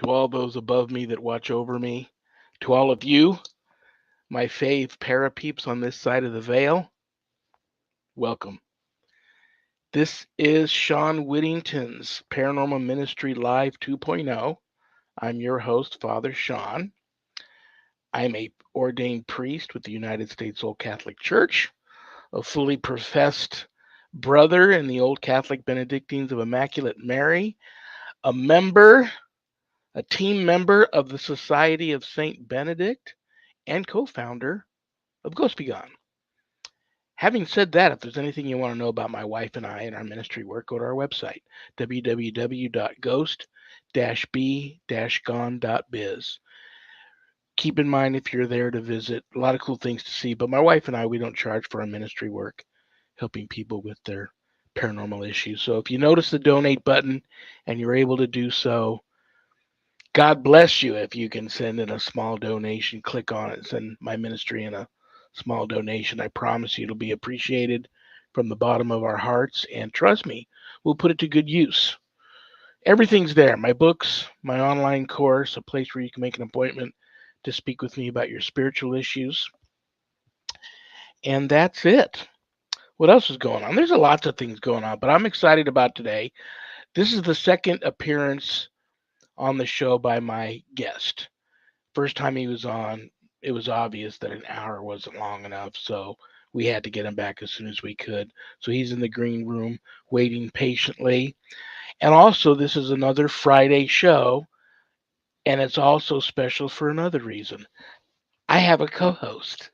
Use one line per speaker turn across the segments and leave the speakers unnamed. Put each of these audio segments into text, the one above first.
to all those above me that watch over me, to all of you, my fave parapeeps on this side of the veil, welcome. This is Shawn Whittington's Paranormal Ministry Live 2.0. I'm your host, Father Shawn. I'm a ordained priest with the United States Old Catholic Church, a fully professed brother in the Old Catholic Benedictines of Immaculate Mary, a member, a team member of the Society of Saint Benedict, and co-founder of Ghost Be Gone. Having said that, if there's anything you want to know about my wife and I and our ministry work, go to our website, www.ghost-be-gone.biz. Keep in mind if you're there to visit, a lot of cool things to see, but my wife and I, we don't charge for our ministry work, helping people with their paranormal issues. So if you notice the donate button and you're able to do so, God bless you if you can send in a small donation. Click on it, send my ministry in a small donation. I promise you it'll be appreciated from the bottom of our hearts. And trust me, we'll put it to good use. Everything's there, my books, my online course, a place where you can make an appointment to speak with me about your spiritual issues. And that's it. What else is going on? There's a lots of things going on, but I'm excited about today. This is the second appearance on the show by my guest. First time he was on, it was obvious that an hour wasn't long enough, so we had to get him back as soon as we could. So he's in the green room waiting patiently. And also, this is another Friday show, and it's also special for another reason. I have a co host.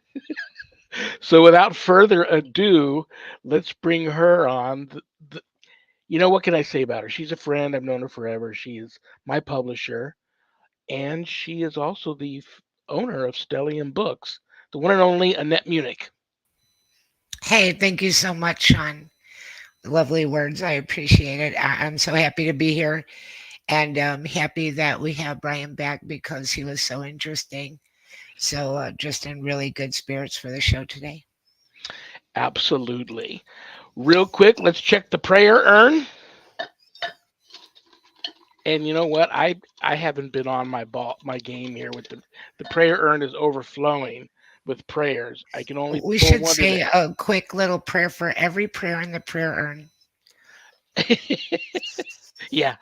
So without further ado, let's bring her on. What can I say about her? She's a friend. I've known her forever. She is my publisher, and she is also the owner of Stellium Books, the one and only Annette Munich.
Hey, thank you so much, Sean. Lovely words. I appreciate it. I'm so happy to be here and happy that we have Brian back because he was so interesting. So, just in really good spirits for the show today.
Absolutely. Real quick, let's check the prayer urn. And you know what? I haven't been on my game here with the prayer urn is overflowing with prayers. I can only
We
pull
should
one
say
today.
a quick little prayer for every prayer in the prayer urn.
Yeah,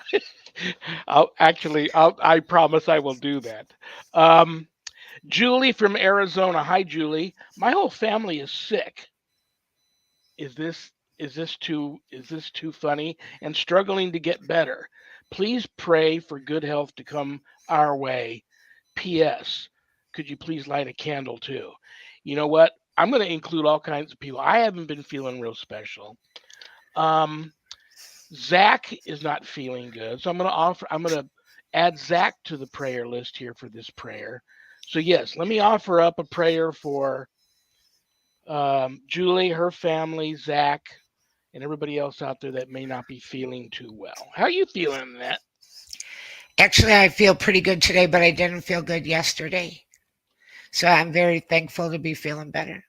I promise I will do that. Um, Julie from Arizona. Hi, Julie. My whole family is sick. Is this too funny and struggling to get better? Please pray for good health to come our way. P.S. Could you please light a candle too? You know what? I'm going to include all kinds of people. I haven't been feeling real special. Um, Zach is not feeling good, so I'm going to add Zach to the prayer list here for this prayer. So yes, let me offer up a prayer for Julie, her family, Zach, and everybody else out there that may not be feeling too well. How are you feeling, Annette?
Actually, I feel pretty good today, but I didn't feel good yesterday. So, I'm very thankful to be feeling better.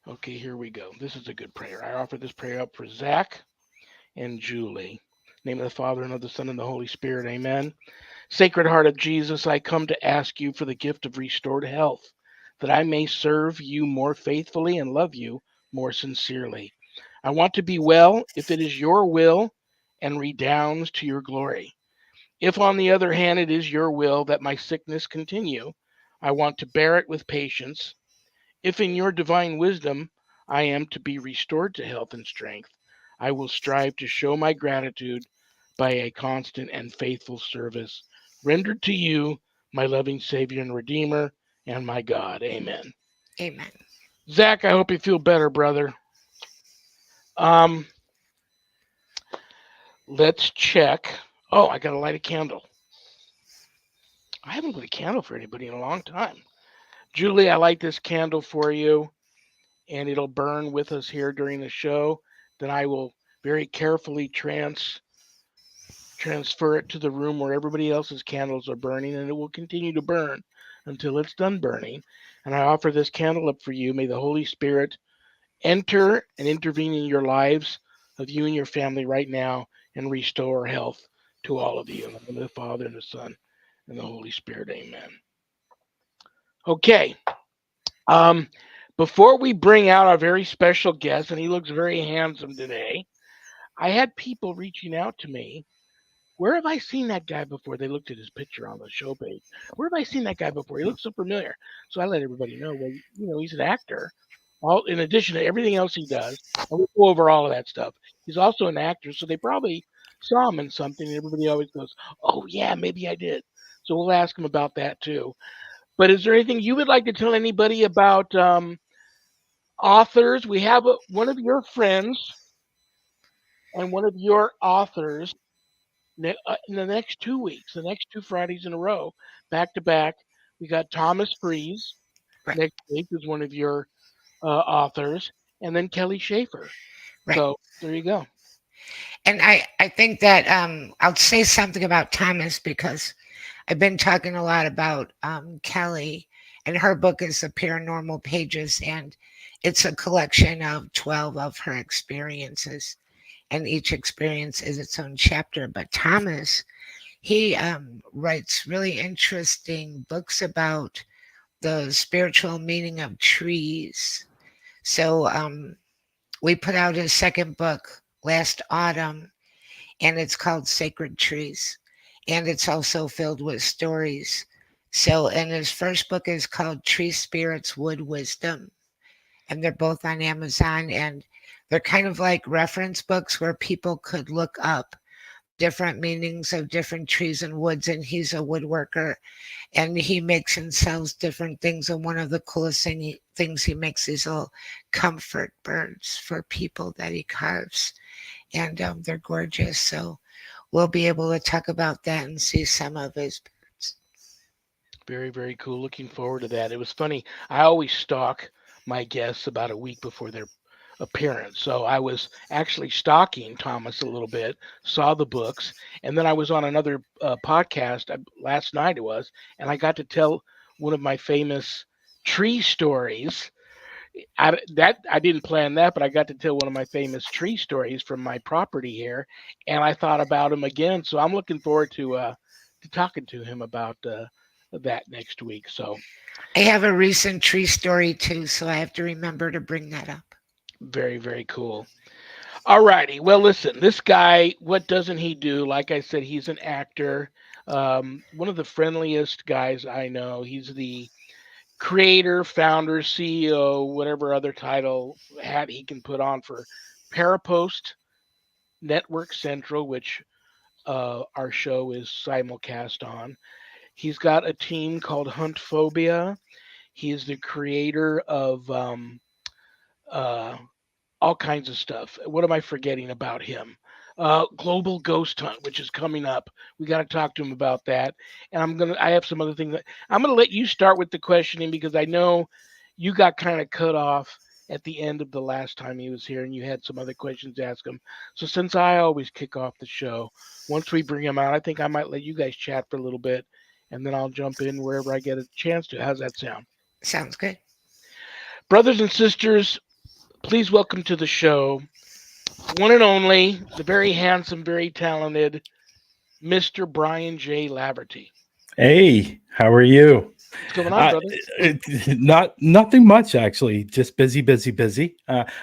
Okay, here we go. This is a good prayer. I offer this prayer up for Zach and Julie. In the name of the Father and of the Son and the Holy Spirit. Amen. Sacred Heart of Jesus, I come to ask you for the gift of restored health, that I may serve you more faithfully and love you more sincerely. I want to be well if it is your will and redounds to your glory. If, on the other hand, it is your will that my sickness continue, I want to bear it with patience. If in your divine wisdom I am to be restored to health and strength, I will strive to show my gratitude by a constant and faithful service rendered to you, my loving Savior and Redeemer, and my God. Amen.
Amen.
Zach, I hope you feel better, brother. Um, let's check. Oh, I got to light a candle. I haven't lit a candle for anybody in a long time. Julie, I light this candle for you, and it'll burn with us here during the show. Then I will very carefully transfer it to the room where everybody else's candles are burning, and it will continue to burn until it's done burning. And I offer this candle up for you. May the Holy Spirit enter and intervene in your lives of you and your family right now and restore health to all of you. In the name of the Father, and the Son, and the Holy Spirit. Amen. Okay. Um, Before we bring out our very special guest, and he looks very handsome today, I had people reaching out to me. Where have I seen that guy before? They looked at his picture on the show page. Where have I seen that guy before? He looks so familiar. So I let everybody know, well, he's an actor. All in addition to everything else he does, and we'll go over all of that stuff. He's also an actor, so they probably saw him in something, and everybody always goes, "Oh yeah, maybe I did." So we'll ask him about that too. But is there anything you would like to tell anybody about authors? We have one of your friends and one of your authors in the next 2 weeks, the next 2 Fridays in a row, back to back. We got Thomas Freeze
Right.
next week, who's one of your authors, and then Kelly Schaefer.
Right.
So there you go.
And I think that I'll say something about Thomas because I've been talking a lot about Kelly, and her book is The Paranormal Pages, and it's a collection of 12 of her experiences, and each experience is its own chapter. But Thomas, he writes really interesting books about the spiritual meaning of trees. So we put out his second book last autumn, and it's called Sacred Trees. And it's also filled with stories. So, and his first book is called Tree Spirits Wood Wisdom. And they're both on Amazon. And they're kind of like reference books where people could look up different meanings of different trees and woods. And he's a woodworker, and he makes and sells different things. And one of the coolest things he makes is little comfort birds for people that he carves, and they're gorgeous. So we'll be able to talk about that and see some of his birds.
Very, very cool. Looking forward to that. It was funny. I always stalk my guests about a week before their appearance. So I was actually stalking Thomas a little bit, saw the books, and then I was on another podcast last night it was, and I got to tell one of my famous tree stories. I didn't plan that, but I got to tell one of my famous tree stories from my property here, and I thought about him again. So I'm looking forward to talking to him about that next week. So
I have a recent tree story too, so I have to remember to bring that up.
very, very cool. All righty. Well, listen, this guy, what doesn't he do? Like I said, he's an actor. One of the friendliest guys I know. He's the creator, founder, CEO, whatever other title hat he can put on for Parapost Network Central, which our show is simulcast on. He's got a team called Hunt Phobia. He is the creator of uh, all kinds of stuff. What am I forgetting about him? Global Ghost Hunt, which is coming up. We got to talk to him about that. And I have some other things. I'm gonna let you start with the questioning because I know you got kind of cut off at the end of the last time he was here, and you had some other questions to ask him. So since I always kick off the show, once we bring him out, I think I might let you guys chat for a little bit, and then I'll jump in wherever I get a chance to. How's that sound?
Sounds good.
Brothers and sisters, please welcome to the show one and only, the very handsome, very talented Mr. Bryan J. Laverty.
Hey, how are you?
What's going on,
Uh,
brother?
not nothing much actually. Just busy, busy, busy.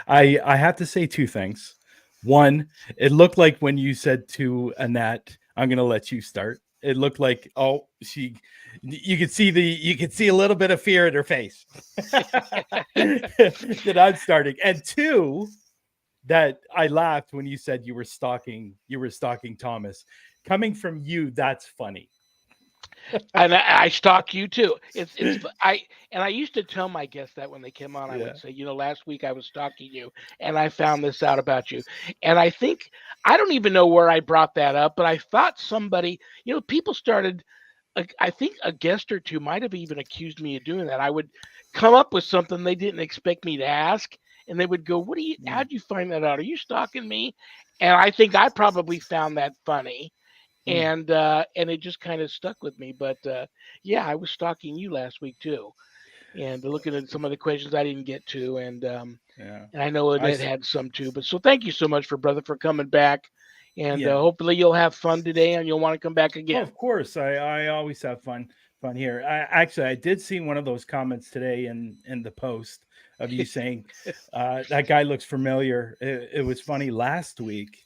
I have to say two things. One, it looked like when you said to Annette, "I'm going to let you start." It looked like she. You could see a little bit of fear in her face that I'm starting. And two, that I laughed when you said you were stalking. You were stalking Thomas. Coming from you, that's funny.
And I stalk you too. I used to tell my guests that when they came on, I
Yeah.
would say, last week I was stalking you, and I found this out about you. And I think I don't even know where I brought that up, but I thought somebody, people started. I think a guest or two might have even accused me of doing that. I would come up with something they didn't expect me to ask, and they would go, "What do you?
Mm,
How'd you find that out? Are you stalking me?" And I think I probably found that funny,
mm.
and it just kind of stuck with me. But yeah, I was stalking you last week too, and looking at some of the questions I didn't get to,
Yeah.
and I know
I
Annette
s-
had some too. But so thank you so much for brother for coming back And
Yeah.
hopefully you'll have fun today and you'll want to come back
Oh,
again.
of course. I always have fun here. I did see one of those comments today in the post of you saying that guy looks familiar. It was funny last week.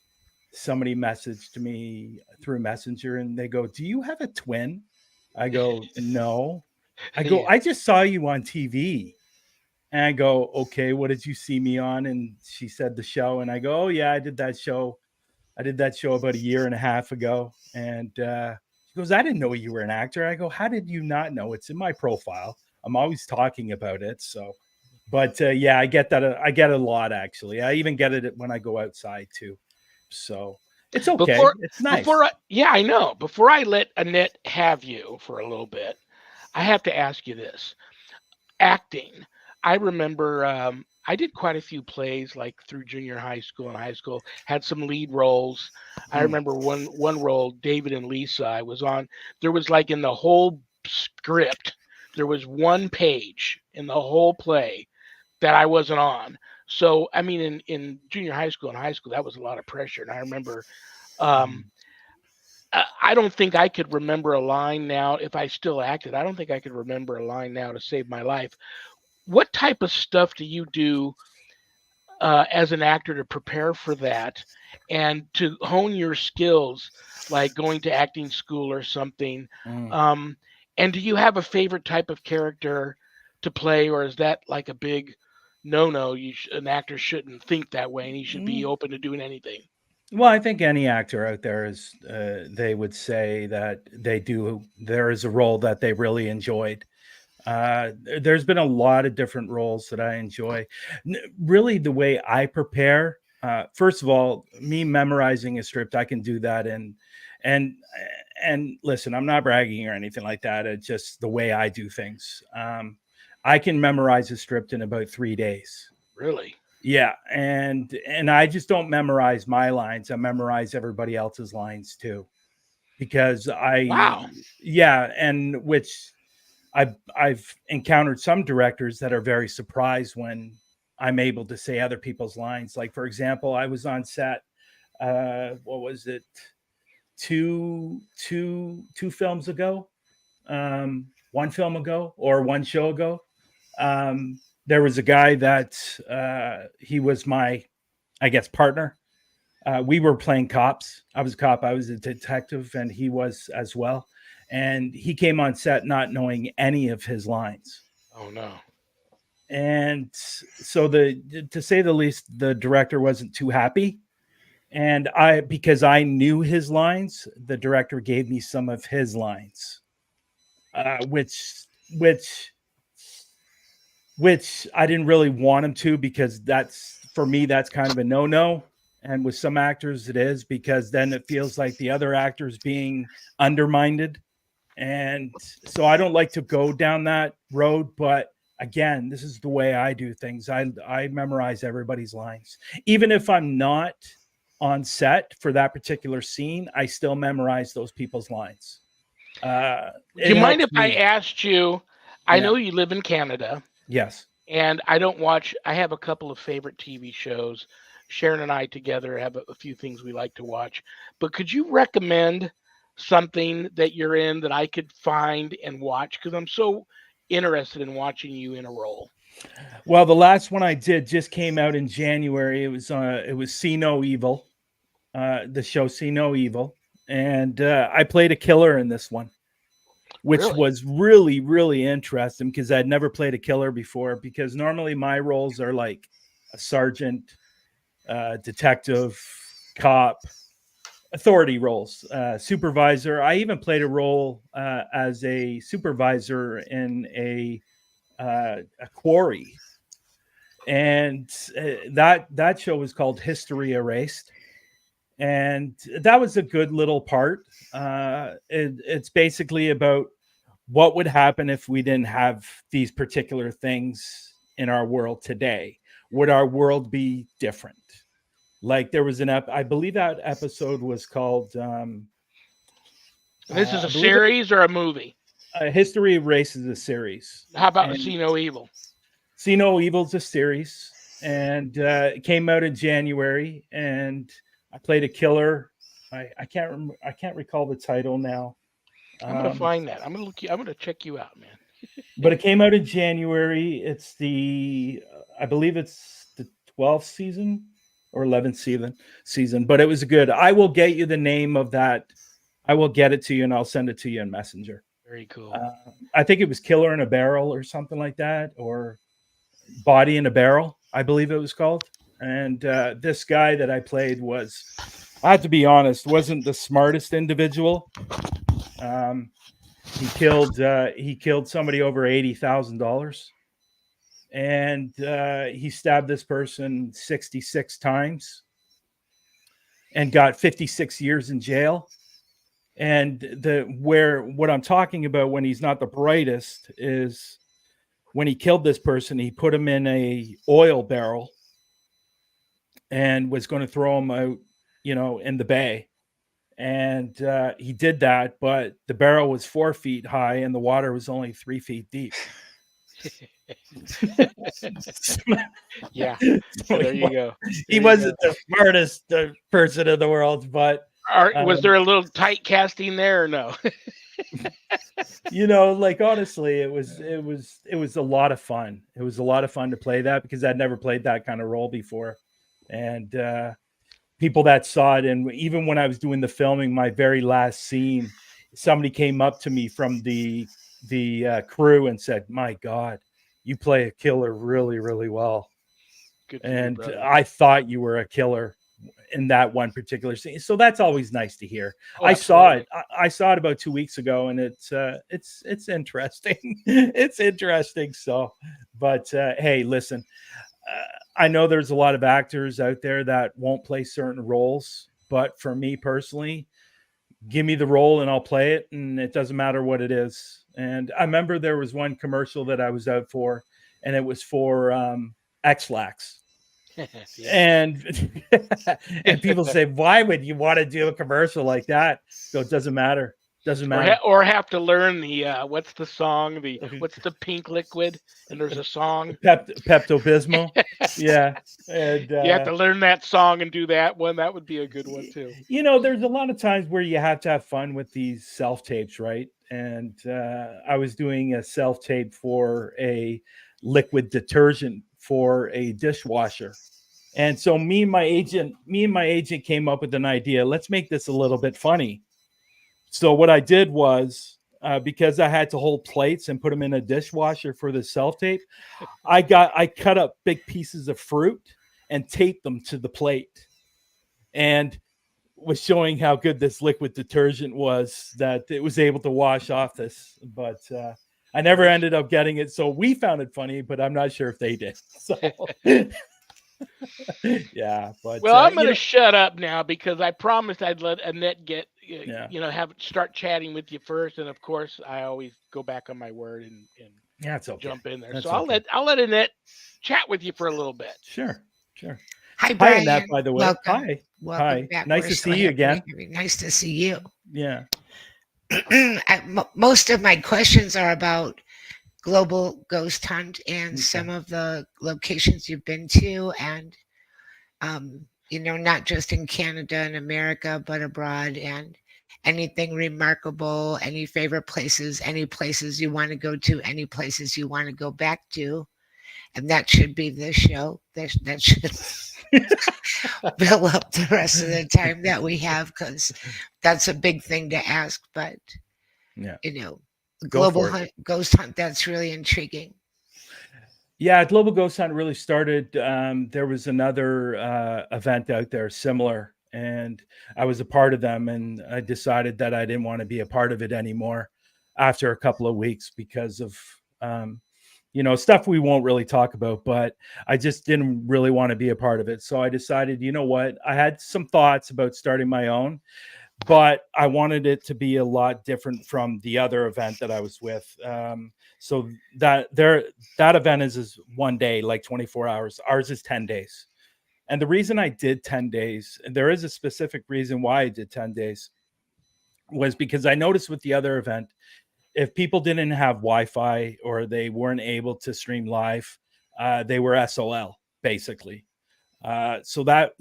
Somebody messaged me through Messenger and they go, "Do you have a twin?" I go, "No." I go,
Yeah.
"I just saw you on TV." And I go, "Okay, what did you see me on?" And she said the show. And I go, "Oh yeah, I did that show. I did that show about a year and a half ago." And she goes, "I didn't know you were an actor." I go, "How did you not know? It's in my profile. I'm always talking about it." So, but yeah, I get that. I get it a lot actually. I even get it when I go outside too. So it's okay.
Before
It's nice.
before I, yeah, I know. Before I let Annette have you for a little bit, I have to ask you this. Acting. I remember I did quite a few plays like through junior high school and high school. Had some lead roles. I
Mm,
remember one role, David and Lisa. I was on. There was like in the whole script, there was one page in the whole play that I wasn't on. So I mean, in junior high school and high school, that was a lot of pressure. And I remember um,
mm,
I don't think I could remember a line now if I still acted. I don't think I could remember a line now to save my life. What type of stuff do you do as an actor to prepare for that and to hone your skills, like going to acting school or something?
mm,
Um, and do you have a favorite type of character to play, or is that like a big no? An actor shouldn't think that way, and he should be
mm.
open to doing anything.
Well, I think any actor out there is, they would say that they do. There is a role that they really enjoyed. There's been a lot of different roles that I enjoy. Really, the way I prepare, first of all, me memorizing a script, I can do that. And and listen, I'm not bragging or anything like that. It's just the way I do things. I can memorize a script in about 3 days.
Really?
Yeah, and I just don't memorize my lines. I memorize everybody else's lines too, because
Wow.
yeah, and which I've encountered some directors that are very surprised when I'm able to say other people's lines. Like for example, I was on set. What was it? Two films ago. One film ago or one show ago. There was a guy that he was my, I guess, partner. We were playing cops. I was a cop. I was a detective, and he was as well. And he came on set not knowing any of his lines.
Oh no.
And so to say the least, the director wasn't too happy. And because I knew his lines, the director gave me some of his lines, which which I didn't really want him to, because that's, for me, that's kind of a no-no. And with some actors it is, because then it feels like the other actor's being undermined. And so I don't like to go down that road, but again, this is the way I do things. I memorize everybody's lines. Even if I'm not on set for that particular scene, I still memorize those people's lines.
Do
It
you mind if
helps
I
me.
asked you? I
Yeah.
know you live in Canada,
Yes.
and I don't watch. I have a couple of favorite TV shows. Sharon and I together have a few things we like to watch. But could you recommend something that you're in that I could find and watch? Because I'm so interested in watching you in a role.
Well, the last one I did just came out in January. It was See No Evil, the show See No Evil, and I played a killer in this one, which
Really?
was really really interesting because I'd never played a killer before. Because normally my roles are like a sergeant, detective, cop, authority roles, supervisor. I even played a role as a supervisor in a quarry, and that show was called History Erased, and that was a good little part. It's basically about what would happen if we didn't have these particular things in our world today. Would our world be different? Like there was I believe that episode was called
And this is
I
a
believe it,
series or a movie?
History Erases a series,
How about
and
See No Evil?
See No Evil's a series, and it came out in January, and I played a killer I can't recall the title now.
I'm gonna
Um,
find that. I'm gonna check you out, man.
but it came out in January. It's the I believe it's the 12th season or 11th season, but it was good. I will get you the name of that. I will get it to you and I'll send it to you in Messenger.
Very cool.
I think it was Killer in a Barrel or something like that, or Body in a Barrel, I believe it was called. And this guy that I played was, I have to be honest, wasn't the smartest individual. Um, he killed somebody over $80,000, and he stabbed this person 66 times and got 56 years in jail. And what I'm talking about when he's not the brightest is when he killed this person, he put him in a oil barrel and was going to throw him out, in the bay. And he did that, but the barrel was 4 feet high and the water was only 3 feet deep.
Yeah.
So
There you go.
He wasn't the smartest person in the world, but
Was there a little tight casting there or no?
like honestly, it was a lot of fun. It was a lot of fun to play that because I'd never played that kind of role before, and people that saw it, and even when I was doing the filming, my very last scene, somebody came up to me from the crew and said, "My God, you play a killer really, really well."
Good for
And
you, brother.
I thought you were a killer in that one particular scene. So that's always nice to hear.
Oh,
I saw it.
absolutely.
I saw it about 2 weeks ago, and it's interesting. It's interesting. So, but hey, listen, I know there's a lot of actors out there that won't play certain roles, but for me personally, give me the role and I'll play it, and it doesn't matter what it is. And I remember there was one commercial that I was out for, and it was for X-Lax.
Yeah.
And and people say, why would you want to do a commercial like that? So it doesn't matter. Doesn't matter.
Or have to learn the what's the song? What's the pink liquid? And there's a song.
Pepto Bismol. Yeah. And
You have to learn that song and do that one. That would be a good one too.
there's a lot of times where you have to have fun with these self tapes, right? And I was doing a self tape for a liquid detergent for a dishwasher. And so me and my agent came up with an idea. Let's make this a little bit funny. So what I did was, because I had to hold plates and put them in a dishwasher for the self tape, I cut up big pieces of fruit and taped them to the plate, and was showing how good this liquid detergent was, that it was able to wash off this. But I never ended up getting it. So we found it funny, but I'm not sure if they did. So yeah, but
Well, I'm going to shut up now because I promised I'd let Annette get,
Yeah.
start chatting with you first, and of course I always go back on my word and
yeah, it's okay.
jump in there.
That's
So
okay.
I'll let Annette chat with you for a little bit.
Sure.
Hi,
Hi,
Brian.
Annette, by the way.
Welcome.
Hi.
Welcome
Hi.
back.
Nice
We're
to
so
see you
happy to
again.
have you. Nice to see you.
Yeah.
Most of my questions are about global ghost hunt and
Okay.
some of the locations you've been to, and not just in Canada and America, but abroad, and anything remarkable, any favorite places, any places you want to go to, any places you want to go back to. And that should be this show. That should fill up the rest of the time that we have, because that's a big thing to ask. But,
Yeah. Go
global
for it.
ghost hunt, that's really intriguing.
Yeah, Global Ghost Hunt really started. There was another event out there similar, and I was a part of them. And I decided that I didn't want to be a part of it anymore after a couple of weeks because of, stuff we won't really talk about. But I just didn't really want to be a part of it. So I decided, you know what? I had some thoughts about starting my own, but I wanted it to be a lot different from the other event that I was with. So that event is one day, like 24 hours. Ours is 10 days. And the reason I did 10 days, and there is a specific reason why I did 10 days, was because I noticed with the other event, if people didn't have Wi-Fi or they weren't able to stream live, they were SOL basically. So that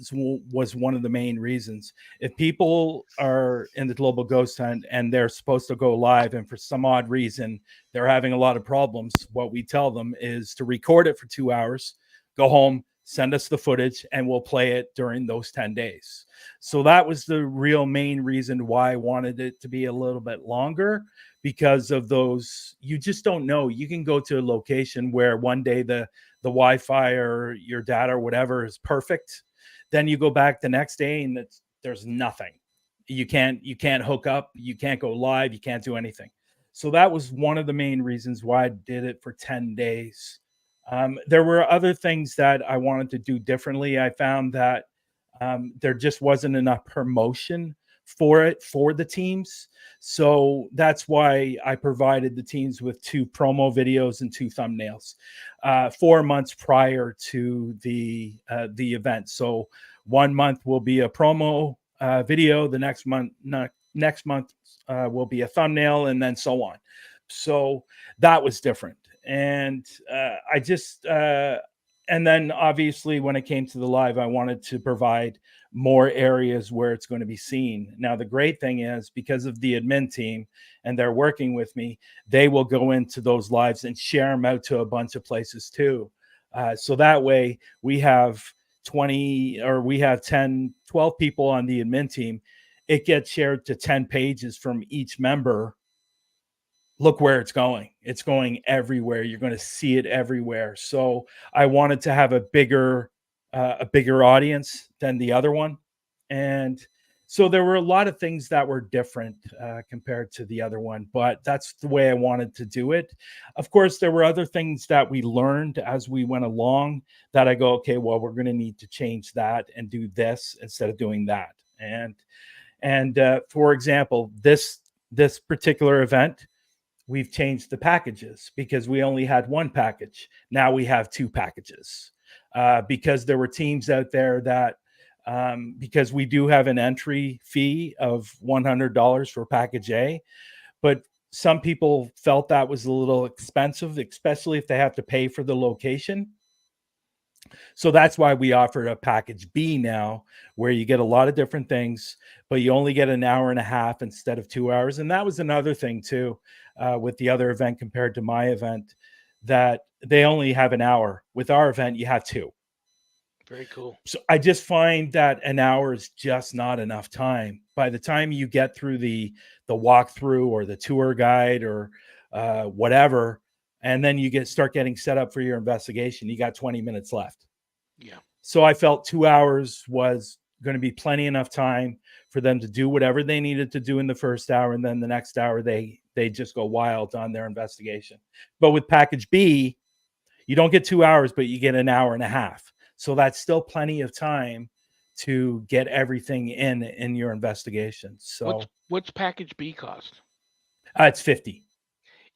was one of the main reasons. If people are in the global ghost hunt and they're supposed to go live, and for some odd reason they're having a lot of problems, what we tell them is to record it for 2 hours, go home, send us the footage, and we'll play it during those 10 days. So that was the real main reason why I wanted it to be a little bit longer, because of those. You just don't know. You can go to a location where one day the Wi-Fi or your data or whatever is perfect. Then you go back the next day and there's nothing. You can't hook up, you can't go live, you can't do anything. So that was one of the main reasons why I did it for 10 days. There were other things that I wanted to do differently. I found that there just wasn't enough promotion for it for the teams. So that's why I provided the teams with 2 promo videos and 2 thumbnails 4 months prior to the event. So 1 month will be a promo video, the next month will be a thumbnail, and then so on. So that was different. And I just and then obviously when it came to the live, I wanted to provide more areas where it's going to be seen. Now, the great thing is, because of the admin team and they're working with me, they will go into those lives and share them out to a bunch of places too. So that way we have 20, or we have 10, 12 people on the admin team. It gets shared to 10 pages from each member. Look where it's going. It's going everywhere. You're going to see it everywhere. So I wanted to have a bigger audience than the other one. And so there were a lot of things that were different compared to the other one, but that's the way I wanted to do it. Of course, there were other things that we learned as we went along that I go, okay, well, we're going to need to change that and do this instead of doing that. And for example, this particular event, we've changed the packages because we only had 1 package. Now we have 2 packages because there were teams out there that, because we do have an entry fee of $100 for package A, but some people felt that was a little expensive, especially if they have to pay for the location. So that's why we offer a package B now, where you get a lot of different things, but you only get an hour and a half instead of 2 hours. And that was another thing too, with the other event compared to my event, that they only have an hour. With our event, you have 2.
Very cool.
So I just find that an hour is just not enough time. By the time you get through the walkthrough or the tour guide or whatever, and then you start getting set up for your investigation, you got 20 minutes left.
Yeah.
So I felt 2 hours was going to be plenty enough time for them to do whatever they needed to do in the first hour, and then the next hour they just go wild on their investigation. But with package B, you don't get 2 hours, but you get an hour and a half. So that's still plenty of time to get everything in your investigation. So
what's package B cost?
It's 50.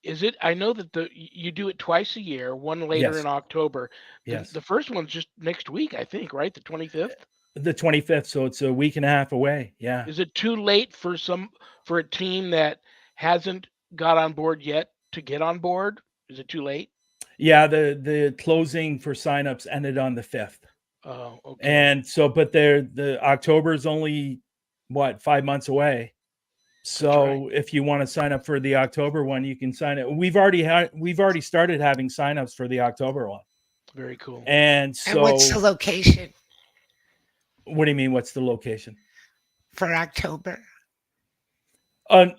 Is it? I know that you do it twice a year, one later
Yes.
in October.
Yes.
The first one's just next week, I think, right? The 25th?
The 25th, so it's a week and a half away. Yeah.
Is it too late for a team that hasn't got on board yet to get on board? Is it too late?
Yeah, the closing for signups ended on the 5th.
Oh, okay.
And so, but the October is only 5 months away. So if you want to sign up for the October one, you can sign it. We've already started having signups for the October one.
Very cool.
And so,
And what's the location
what do you mean? What's the location
for October?
What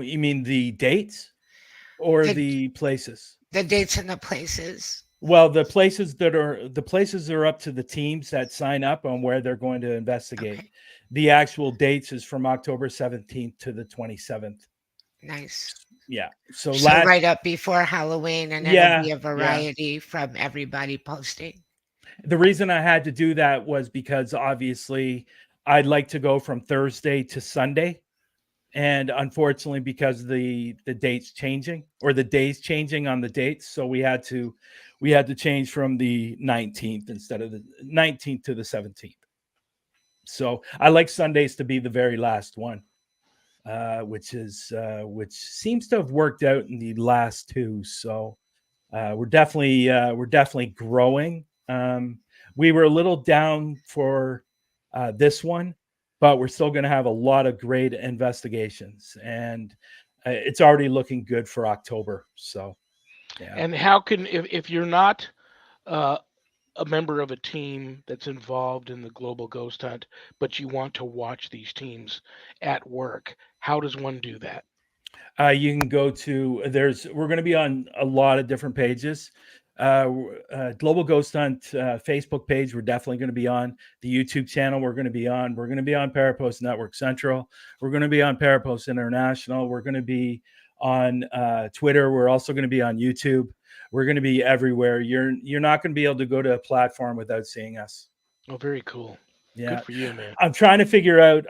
you mean, the dates or the places?
The dates and the places.
Well, the places are up to the teams that sign up on where they're going to investigate.
Okay.
The actual dates is from October 17th to the 27th.
Nice.
Yeah. So
right up before Halloween, and it'll be a variety from everybody posting.
The reason I had to do that was because obviously I'd like to go from Thursday to Sunday. And unfortunately, because the dates changing, or the days changing on the dates, so we had to change from the 19th instead of the 19th to the 17th. So I like Sundays to be the very last one, which seems to have worked out in the last 2. So we're definitely growing. we were a little down for this one, but we're still going to have a lot of great investigations, and it's already looking good for October. So, yeah.
And how can, if you're not uh, a member of a team that's involved in the global ghost hunt, but you want to watch these teams at work, how does one do that?
You can go to we're going to be on a lot of different pages. Global Ghost Hunt Facebook page, we're definitely going to be on. The YouTube channel, we're going to be on. We're going to be on Parapost Network Central. We're going to be on Parapost International. We're going to be on Twitter. We're also going to be on YouTube. We're going to be everywhere. You're not going to be able to go to a platform without seeing us.
Oh, very cool.
Yeah.
Good for you, man.
I'm trying to figure out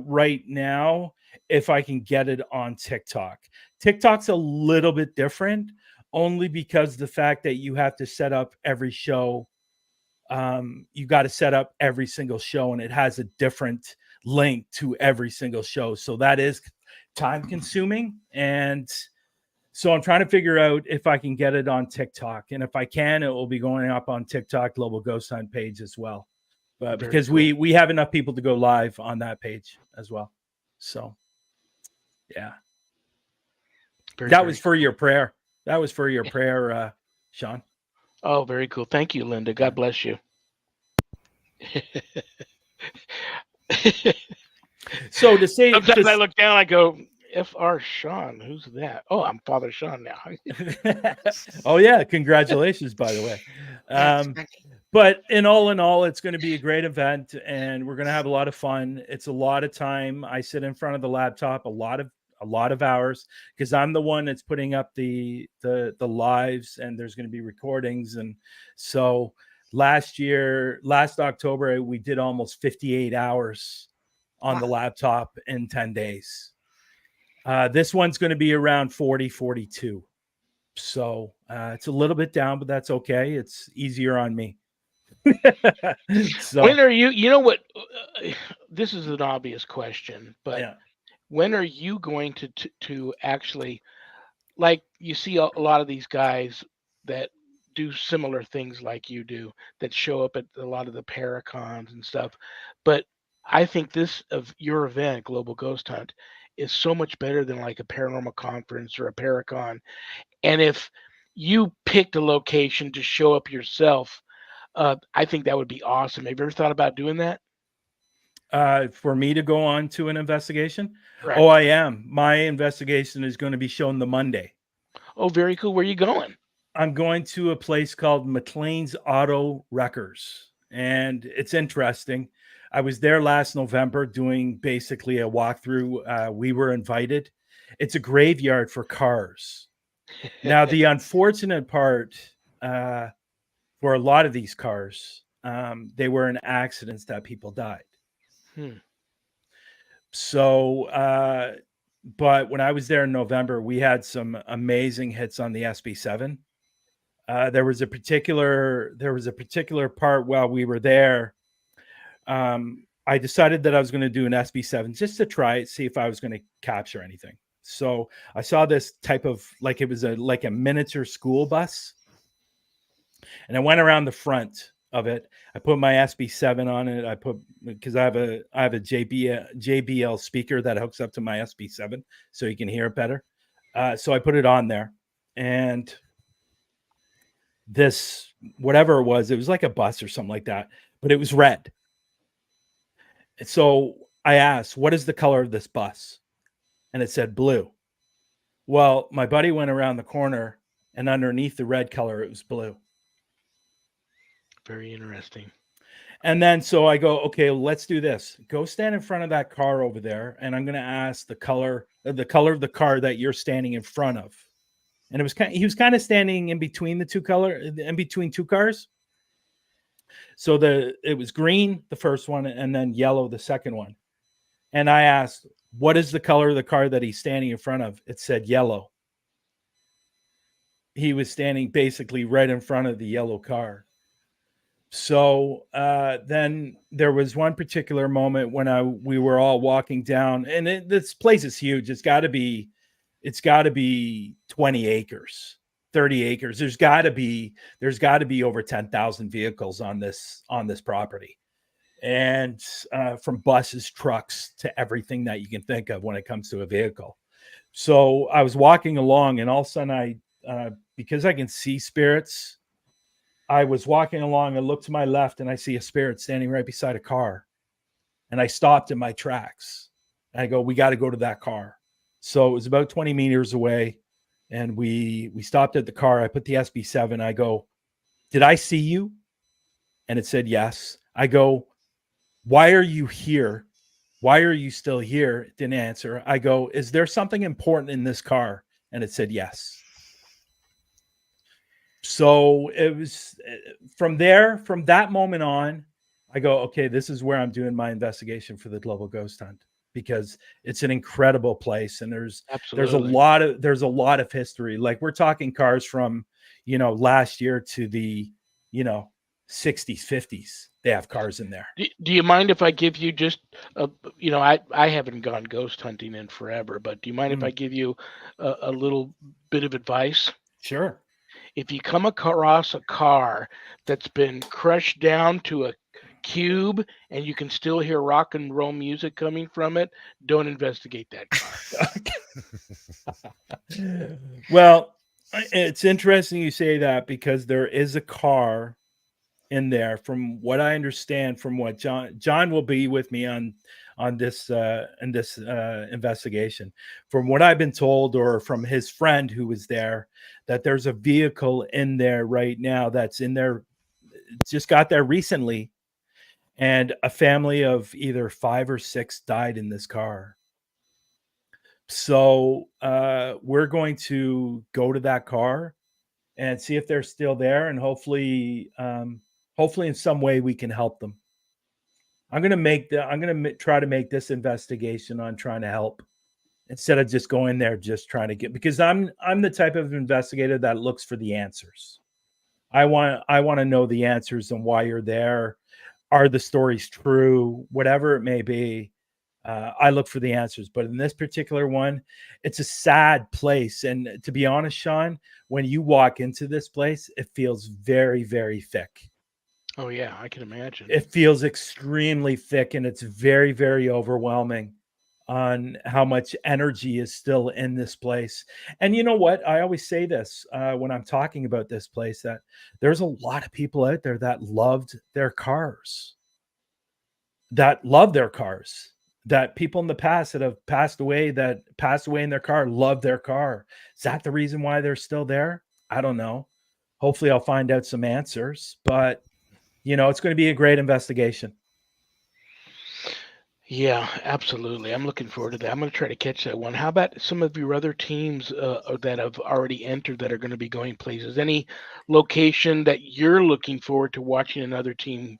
right now if I can get it on TikTok. TikTok's a little bit different, only because the fact that you have to set up every show. You got to set up every single show, and it has a different link to every single show. So that is time consuming. And so I'm trying to figure out if I can get it on TikTok. And if I can, it will be going up on TikTok Global Ghost Hunt page as well. But
Very
because
cool.
we have enough people to go live on that page as well. So, yeah. That was for your prayer. That was for your prayer, Shawn.
Oh, very cool. Thank you, Linda. God bless you.
So to say,
sometimes I look down, I go, F.R. Shawn, who's that? Oh, I'm Father Shawn now.
Oh yeah, congratulations, by the way. But in all, it's going to be a great event, and we're going to have a lot of fun. It's a lot of time. I sit in front of the laptop a lot of hours, because I'm the one that's putting up the lives, and there's going to be recordings. And so last October, we did almost 58 hours on the laptop in 10 days. This one's going to be around 42. So it's a little bit down, but that's okay. It's easier on me. So
when are you know what, this is an obvious question, but
yeah.
When are you going to actually, like, you see a lot of these guys that do similar things like you do, that show up at a lot of the paracons and stuff, but I think this of your event, Global Ghost Hunt, is so much better than like a paranormal conference or a paracon. And if you picked a location to show up yourself, I think that would be awesome. Have you ever thought about doing that?
For me to go on to an investigation?
Right.
Oh, I am. My investigation is going to be shown the Monday.
Oh, very cool. Where are you going?
I'm going to a place called McLean's Auto Wreckers, and it's interesting. I was there last November doing basically a walkthrough. We were invited. It's a graveyard for cars. Now, the unfortunate part for a lot of these cars, they were in accidents that people died. So, but when I was there in November, we had some amazing hits on the SB7. There was a particular part while we were there. I decided that I was going to do an SB7 just to try it, see if I was going to capture anything. So I saw this type of, like, it was like a miniature school bus, and I went around the front of it. I put my SB7 on it. Because I have a JBL speaker that hooks up to my SB7, so you can hear it better. So I put it on there, and this, whatever it was like a bus or something like that, but it was red. So I asked, what is the color of this bus? And it said blue. Well, my buddy went around the corner, and underneath the red color, it was blue.
Very interesting.
And then so I go, okay, let's do this. Go stand in front of that car over there, and I'm going to ask the color of the car that you're standing in front of. And he was kind of standing in between two cars. So it was green, the first one, and then yellow, the second one. And I asked, what is the color of the car that he's standing in front of? It said yellow. He was standing basically right in front of the yellow car. So then there was one particular moment when we were all walking down, and this place is huge. It's got to be 20 acres, 30 acres. There's got to be over 10,000 vehicles on this property, and from buses, trucks, to everything that you can think of when it comes to a vehicle. So I was walking along, and all of a sudden because I can see spirits, I was walking along and looked to my left, and I see a spirit standing right beside a car, and I stopped in my tracks. I go, we got to go to that car. So it was about 20 meters away, and we stopped at the car. I put the SB7. I go, did I see you? And it said yes. I go, why are you here? Why are you still here? It didn't answer. I go, is there something important in this car? And it said yes. So it was from that moment on, I go, okay, this is where I'm doing my investigation for the global ghost hunt, because it's an incredible place, and there's a
Absolutely.
lot of history. Like, we're talking cars from, last year to the, 60s, 50s. They have cars in there.
Do you mind if I give you just I haven't gone ghost hunting in forever, but do you mind if I give you a little bit of advice?
Sure.
If you come across a car that's been crushed down to a cube and you can still hear rock and roll music coming from it, don't investigate that car.
Well, it's interesting you say that, because there is a car in there, from what I understand, from what John will be with me on this investigation. From what I've been told, or from his friend who was there, that there's a vehicle in there right now that's in there, just got there recently, and a family of either 5 or 6 died in this car. So we're going to go to that car and see if they're still there, and hopefully in some way we can help them. I'm gonna try to make this investigation on trying to help, instead of just going there just trying to get, because I'm the type of investigator that looks for the answers. I want to know the answers and why you're there. Are the stories true? Whatever it may be, I look for the answers. But in this particular one, it's a sad place. And to be honest, Shawn, when you walk into this place, it feels very, very thick.
Oh yeah, I can imagine.
It feels extremely thick, and it's very, very overwhelming on how much energy is still in this place. And you know what? I always say this when I'm talking about this place, that there's a lot of people out there that loved their cars, that people in the past that have passed away in their car, love their car. Is that the reason why they're still there? I don't know. Hopefully I'll find out some answers, but it's going to be a great investigation.
Yeah, absolutely. I'm looking forward to that. I'm going to try to catch that one. How about some of your other teams that have already entered that are going to be going places? Any location that you're looking forward to watching another team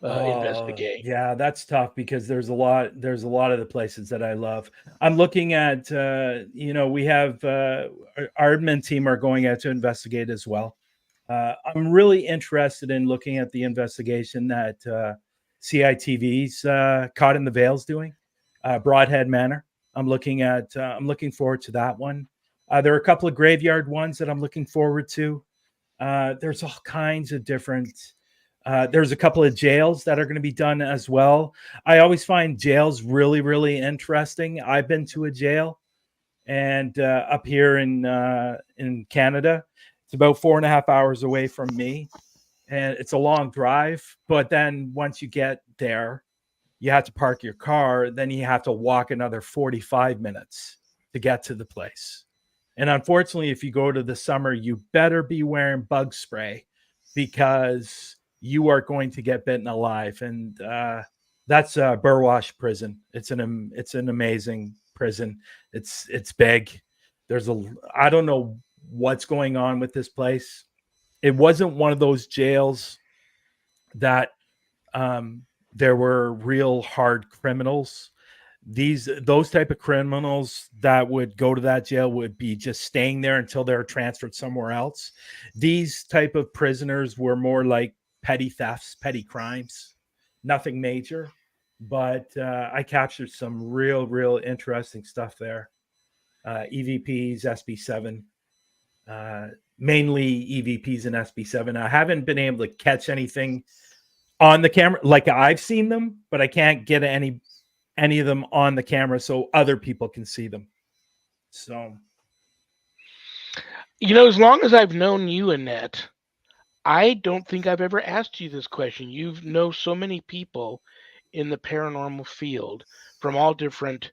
investigate?
Yeah, that's tough, because there's a lot of the places that I love. I'm looking at, we have our admin team are going out to investigate as well. I'm really interested in looking at the investigation that CITV's Caught in the Veil's doing, Broadhead Manor. I'm looking forward to that one. There are a couple of graveyard ones that I'm looking forward to. There's all kinds of different. There's a couple of jails that are going to be done as well. I always find jails really, really interesting. I've been to a jail, and up here in Canada, it's about 4.5 hours away from me, and it's a long drive. But then once you get there, you have to park your car. Then you have to walk another 45 minutes to get to the place. And unfortunately, if you go to the summer, you better be wearing bug spray, because you are going to get bitten alive. And that's Burwash Prison. It's an amazing prison. It's big. I don't know what's going on with this place. It wasn't one of those jails that there were real hard criminals. Those type of criminals that would go to that jail would be just staying there until they're transferred somewhere else. These type of prisoners were more like petty thefts, petty crimes, nothing major. But I captured some real interesting stuff there. EVPs, SB7. mainly EVPs and SB7. I haven't been able to catch anything on the camera. Like I've seen them, but I can't get any of them on the camera so other people can see them. So
As long as I've known you, Annette, I don't think I've ever asked you this question. You know so many people in the paranormal field from all different,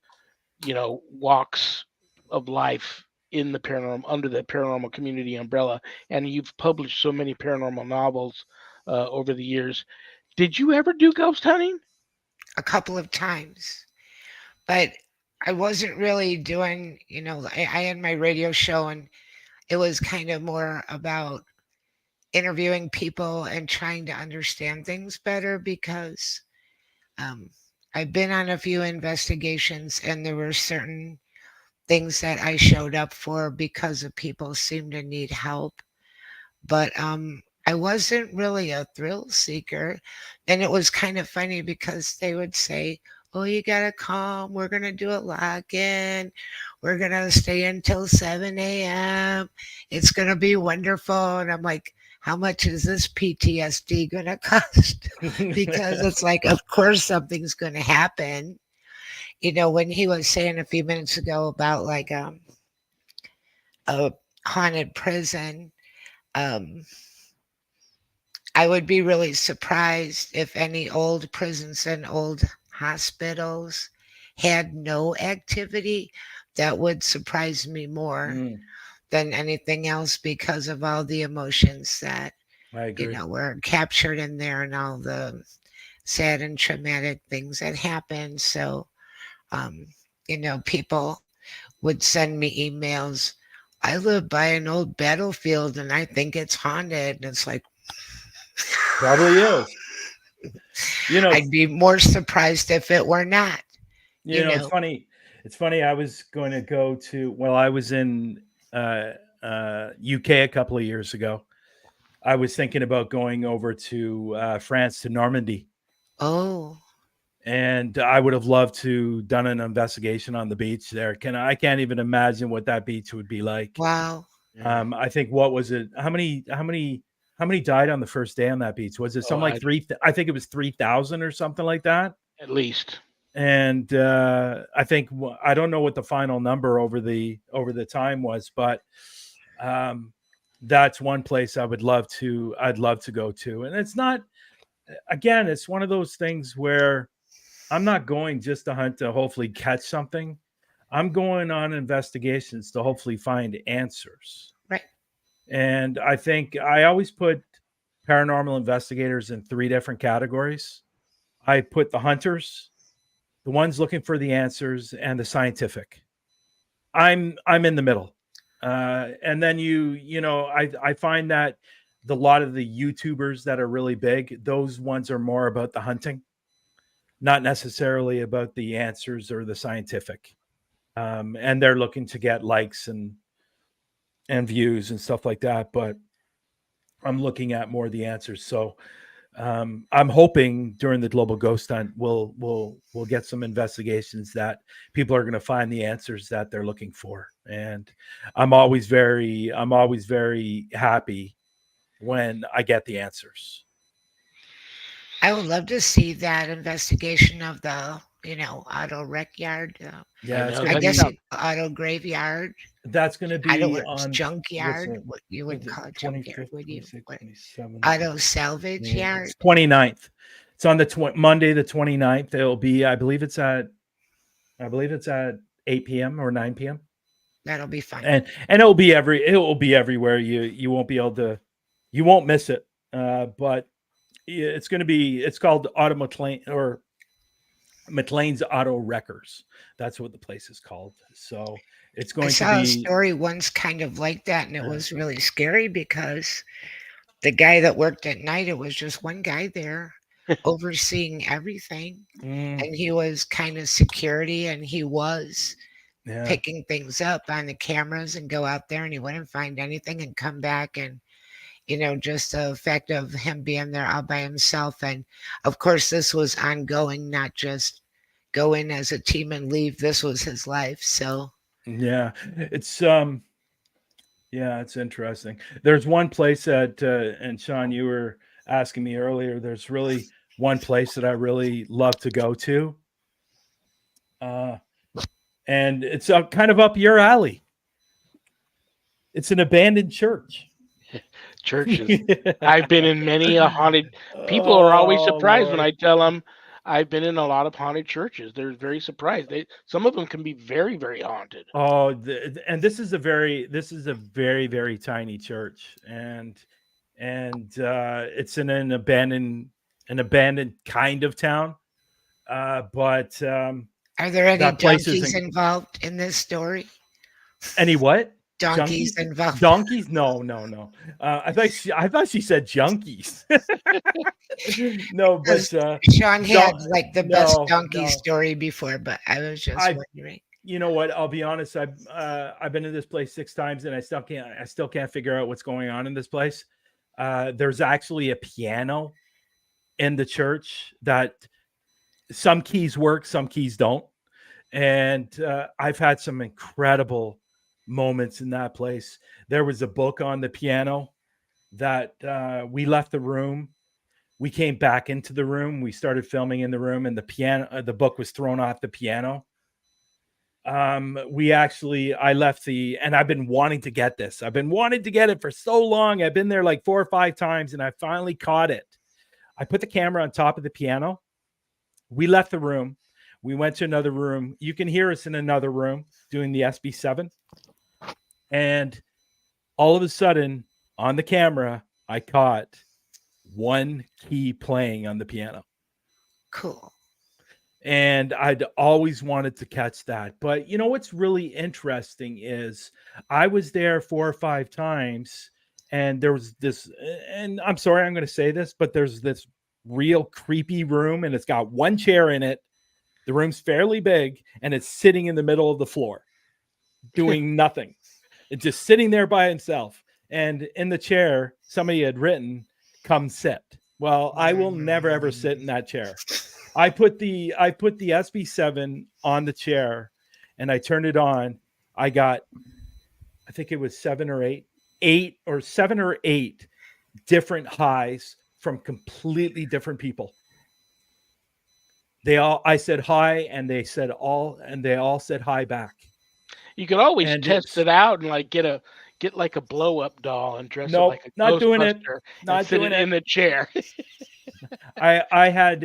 walks of life in the paranormal under the paranormal community umbrella, and you've published so many paranormal novels over the years. Did you ever do ghost hunting?
A couple of times, but I wasn't really doing, I had my radio show and it was kind of more about interviewing people and trying to understand things better because um, I've been on a few investigations and there were certain things that I showed up for because of people seemed to need help. But I wasn't really a thrill seeker. And it was kind of funny because they would say, "Oh, you gotta come. We're gonna do a lock-in. We're gonna stay until 7 a.m. It's gonna be wonderful." And I'm like, "How much is this PTSD gonna cost?" Because it's like, of course something's gonna happen. When he was saying a few minutes ago about like a haunted prison, um, I would be really surprised if any old prisons and old hospitals had no activity. That would surprise me more
mm,
than anything else because of all the emotions that,
I agree.
were captured in there and all the sad and traumatic things that happened. So, um, people would send me emails. I live by an old battlefield and I think it's haunted. And it's like,
Probably is. You know,
I'd be more surprised if it were not,
it's funny. It's funny. I was going to go to. Well, I was in UK a couple of years ago. I was thinking about going over to France to Normandy,
Oh,
and I would have loved to done an investigation on the beach there. I can't even imagine what that beach would be like.
wow.
Yeah.
I think what was it? How many died on the first day on that beach? Was it
Oh,
something like three? I think it was 3,000 or something like that.
at least.
And I think I don't know what the final number over the time was, but um, that's one place I'd love to go to. And it's not, again, it's one of those things where I'm not going just to hunt to hopefully catch something. I'm going on investigations to hopefully find answers.
Right.
And I think I always put paranormal investigators in three different categories. I put the hunters, the ones looking for the answers, and the scientific. I'm in the middle. And then I find that the lot of the YouTubers that are really big, those ones are more about the hunting, not necessarily about the answers or the scientific. And they're looking to get likes and views and stuff like that. But I'm looking at more of the answers. So I'm hoping during the global ghost hunt we'll get some investigations that people are going to find the answers that they're looking for. And I'm always very happy when I get the answers.
I would love to see that investigation of the, auto wreck yard.
I
Yeah, it's
know
going
I
to
that
guess
be
sounds.
auto graveyard.
that's going to
I don't
be
know, it's
on what's
junkyard.
it?
What you
Was
wouldn't
it
call it junkyard,
25th,
would you?
26th,
What,
27th?
auto salvage
Yeah,
yard?
it's 29th. It's on the Monday the 29th. It'll be I believe it's at 8 p.m. or 9 p.m.
That'll be fun.
And it will be everywhere. You won't be able to, you won't miss it. But it's called Auto McLean, or McLean's Auto Wreckers. That's what the place is called. So it's
I
going to
saw a
be
story once kind of like that, and it
uh,
was really scary because the guy that worked at night, it was just one guy there overseeing everything.
mm,
And he was kind of security and he was
yeah.
picking things up on the cameras and go out there and he wouldn't find anything and come back and just the fact of him being there all by himself. And of course this was ongoing, not just go in as a team and leave. This was his life. So
Yeah. It's Yeah, it's interesting. There's one place that, and Shawn, you were asking me earlier. There's really one place that I really love to go to, uh, and it's kind of up your alley. It's an abandoned church.
Churches. I've been in many a haunted. People are always
Oh
surprised when
Lord.
I tell them I've been in a lot of haunted churches. They're very surprised. Some of them can be very, very haunted.
Oh, and this is a very very tiny church, and it's in an abandoned kind of town. But
Are there any
that place
donkeys
isn't
involved in this story?
any what
Donkeys
junkies
involved.
donkeys. No, no, no. I thought she said junkies. No,
Because
but
Sean had
don't
like the best
no
donkey
no.
story before, but I was just
I
wondering.
You know what? I'll be honest. I've been to this place 6 times, and I still can't figure out what's going on in this place. There's actually a piano in the church that some keys work, some keys don't, and I've had some incredible moments in that place. There was a book on the piano that we left the room. We came back into the room. We started filming in the room, and the book was thrown off the piano. I left and I've been wanting to get this. I've been wanting to get it for so long. I've been there like 4 or 5 times, and I finally caught it. I put the camera on top of the piano. We left the room. We went to another room. You can hear us in another room doing the SB7. And all of a sudden, on the camera, I caught one key playing on the piano.
Cool.
And I'd always wanted to catch that. But you know what's really interesting is I was there 4 or 5 times, and there was this, and I'm sorry I'm going to say this, but there's this real creepy room, and it's got one chair in it. The room's fairly big, and it's sitting in the middle of the floor doing nothing. It's just sitting there by itself. And in the chair, somebody had written, "Come sit." Well, I will never ever sit in that chair. I put the SB7 on the chair, and I turned it on. I got, I think it was 7 or 8 different highs from completely different people. I said hi, and they all said hi back.
You could always
And
test
it's
it out and like get like a blow up doll and dress it
nope,
like a
not doing it,
Ghostbuster and
not
sit
doing
it
it.
in the chair.
I had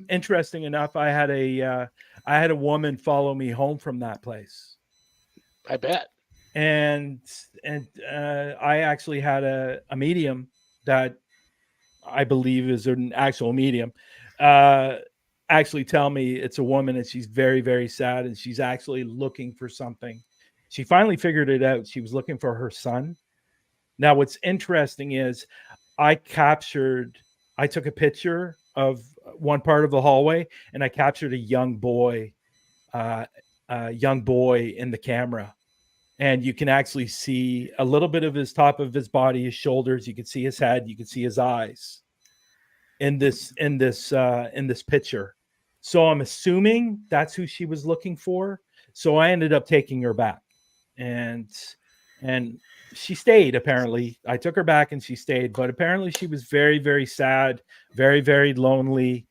interesting enough, I had a woman follow me home from that place.
I bet.
And I actually had a medium that I believe is an actual medium, uh, actually tell me it's a woman, and she's very very sad, and she's actually looking for something. She finally figured it out. She was looking for her son. Now what's interesting is I captured I took a picture of one part of the hallway, and I captured uh, a young boy in the camera, and you can actually see a little bit of his top of his body, his shoulders. You can see his head. You can see his eyes in this picture. So I'm assuming that's who she was looking for. So I ended up taking her back, and and she stayed. Apparently, I took her back and she stayed. But apparently, she was very very sad, very very lonely,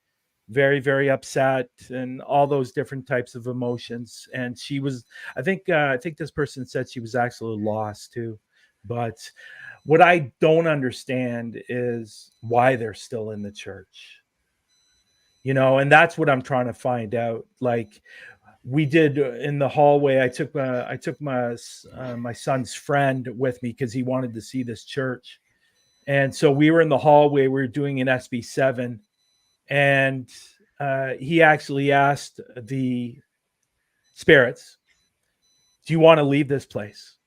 very very upset, and all those different types of emotions. And she was, I think this person said she was actually lost too. But what I don't understand is why they're still in the church. And that's what I'm trying to find out. Like we did in the hallway, I took my son's friend with me because he wanted to see this church, and so we were in the hallway. We were doing an SB7, and he actually asked the spirits, "Do you want to leave this place?"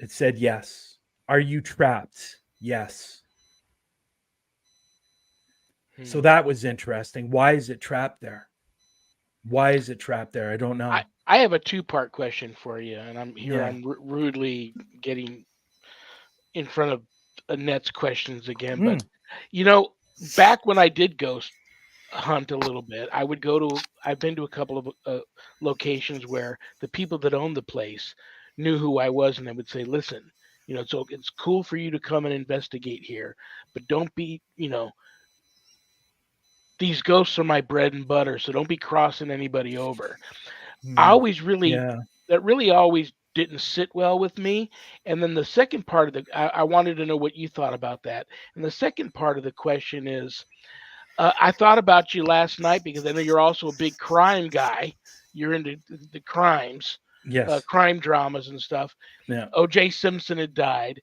It said yes. "Are you trapped?" Yes. So
Hmm.
that was interesting. Why is it trapped there? Why is it trapped there? I don't know.
I have a two-part question for you, and
Yeah.
I'm rudely getting in front of Annette's questions again. But
Mm.
you know, back when I did ghost hunt a little bit, I've been to a couple of locations where the people that own the place knew who I was, and they would say, "Listen, so it's cool for you to come and investigate here, but don't be, these ghosts are my bread and butter, so don't be crossing anybody over." I
Mm,
always really
yeah.
that really always didn't sit well with me. And then the second part of I wanted to know what you thought about that. And the second part of the question is, I thought about you last night because I know you're also a big crime guy. You're into the crimes,
Yes.
crime dramas and stuff.
Yeah.
O.J. Simpson had died,